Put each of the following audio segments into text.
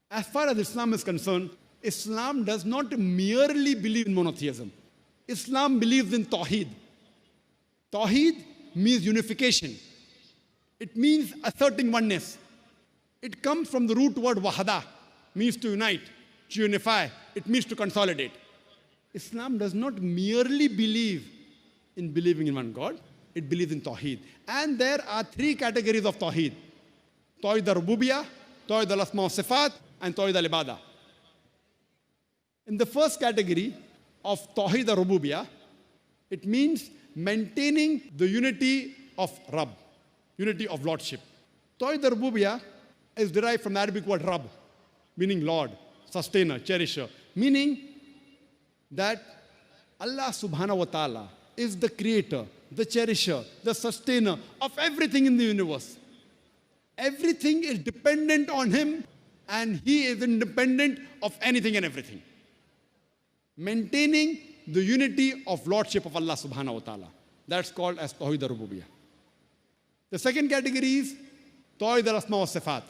As far as Islam is concerned, Islam does not merely believe in monotheism. Islam believes in Tawheed. Tawheed means unification. It means asserting oneness. It comes from the root word wahada, means to unite, to unify. It means to consolidate. Islam does not merely believe in believing in one God. It believes in Tawheed. And there are three categories of Tawheed. Tawheed al-Rububiyyah, Tawheed al-Asma wa Sifat, and Tawheed al-Ibadah. In the first category of Tawheed al-Rububiyyah, it means maintaining the unity of Rabb, unity of Lordship. Tawheed al-Rububiyyah is derived from the Arabic word Rabb, meaning Lord, sustainer, cherisher, meaning that Allah subhanahu wa ta'ala is the creator, the cherisher, the sustainer of everything in the universe. Everything is dependent on Him, and He is independent of anything and everything. Maintaining the unity of Lordship of Allah subhanahu wa ta'ala. That's called as Tawheed al-Rububiyyah. The second category is Tawheed al-Asma wa Sifat.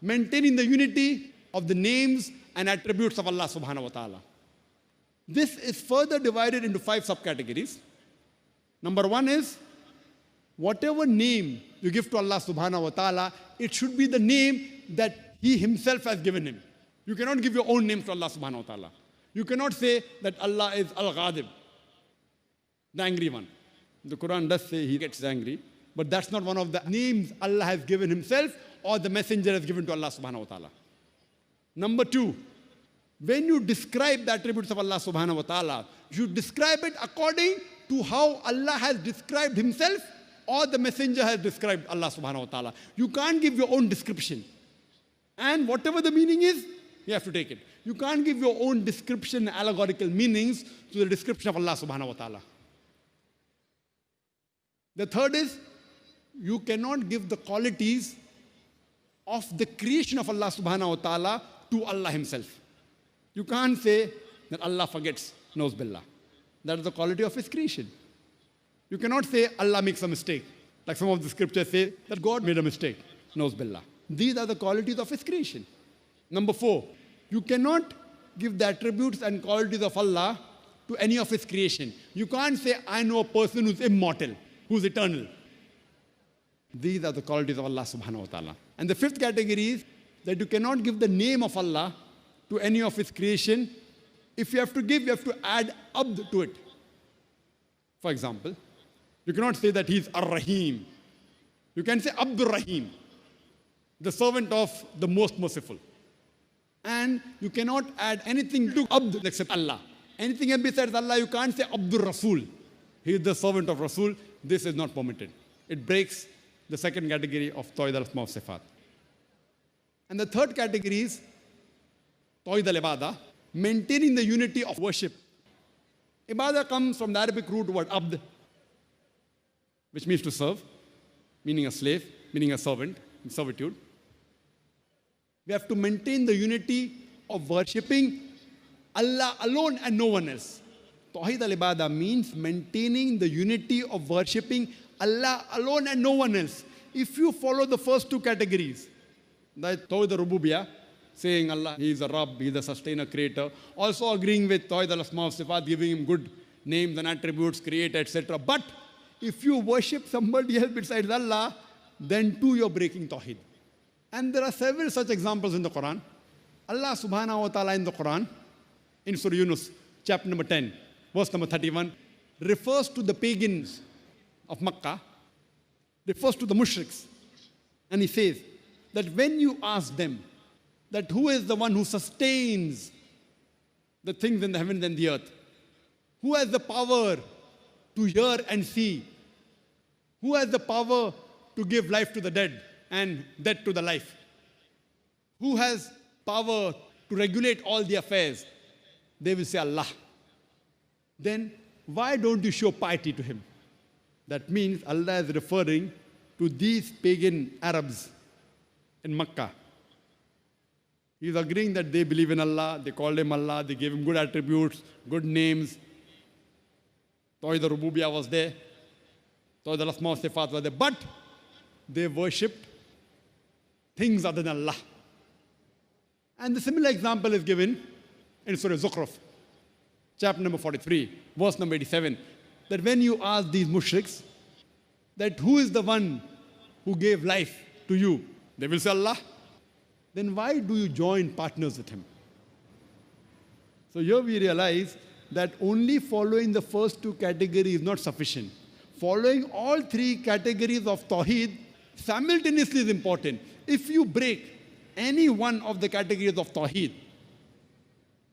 Maintaining the unity of the names and attributes of Allah subhanahu wa ta'ala. This is further divided into 5 subcategories. Number 1 is, whatever name you give to Allah subhanahu wa ta'ala, it should be the name that He Himself has given Him. You cannot give your own name to Allah subhanahu wa ta'ala. You cannot say that Allah is Al-Ghadib, the angry one. The Quran does say He gets angry, but that's not one of the names Allah has given Himself or the Messenger has given to Allah subhanahu wa ta'ala. Number 2, when you describe the attributes of Allah subhanahu wa ta'ala, you describe it according to how Allah has described Himself or the Messenger has described Allah subhanahu wa ta'ala. You can't give your own description. And whatever the meaning is, you have to take it. You can't give your own description, allegorical meanings to the description of Allah subhanahu wa ta'ala. The third is, you cannot give the qualities of the creation of Allah subhanahu wa ta'ala to Allah Himself. You can't say that Allah forgets, knows billah. That is the quality of His creation. You cannot say Allah makes a mistake. Like some of the scriptures say that God made a mistake, knows billah. These are the qualities of His creation. Number 4, you cannot give the attributes and qualities of Allah to any of His creation. You can't say, I know a person who's immortal, who's eternal. These are the qualities of Allah subhanahu wa ta'ala. And the 5th category is that you cannot give the name of Allah to any of His creation. If you have to give, you have to add abd to it. For example, you cannot say that He's Ar-Rahim. You can say Abdur Rahim, the servant of the most merciful. And you cannot add anything to abd except Allah. Anything else besides Allah, you can't say Abdur Rasul. He is the servant of Rasul. This is not permitted. It breaks the second category of Tawheed al-Asma wa Sifat. And the third category is Tawheed al-Ibadah, maintaining the unity of worship. Ibadah comes from the Arabic root word abd, which means to serve, meaning a slave, meaning a servant, in servitude. We have to maintain the unity of worshipping Allah alone and no one else. Tawheed al-Ibadah means maintaining the unity of worshipping Allah alone and no one else. If you follow the first 2 categories, that Tawheed al-Rububiyyah, saying Allah, He is a Rabb, He is a sustainer, creator, also agreeing with Tawheed al-Asma wa Sifat, giving Him good names and attributes, creator, etc. But if you worship somebody else besides Allah, then too you're breaking Tawheed. And there are several such examples in the Quran. Allah subhanahu wa ta'ala in the Quran, in Surah Yunus, chapter number 10, verse number 31, refers to the pagans of Makkah, refers to the mushriks. And He says that when you ask them that who is the one who sustains the things in the heavens and the earth, who has the power to hear and see, who has the power to give life to the dead and death to the life, who has power to regulate all the affairs, they will say Allah. Then why don't you show piety to Him? That means Allah is referring to these pagan Arabs in Makkah. He is agreeing that they believe in Allah, they called Him Allah, they gave Him good attributes, good names. Tawheed al-Rububiyyah was there, Tawheed al-Asma wa Sifat was there, but they worshipped things other than Allah. And the similar example is given in Surah Zukhruf, chapter number 43, verse number 87, that when you ask these mushriks that who is the one who gave life to you, they will say Allah. Then why do you join partners with him? So here we realize that only following the first two categories is not sufficient. Following all three categories of Tawheed simultaneously is important. If you break any one of the categories of Tawheed,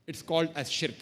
it's called as shirk.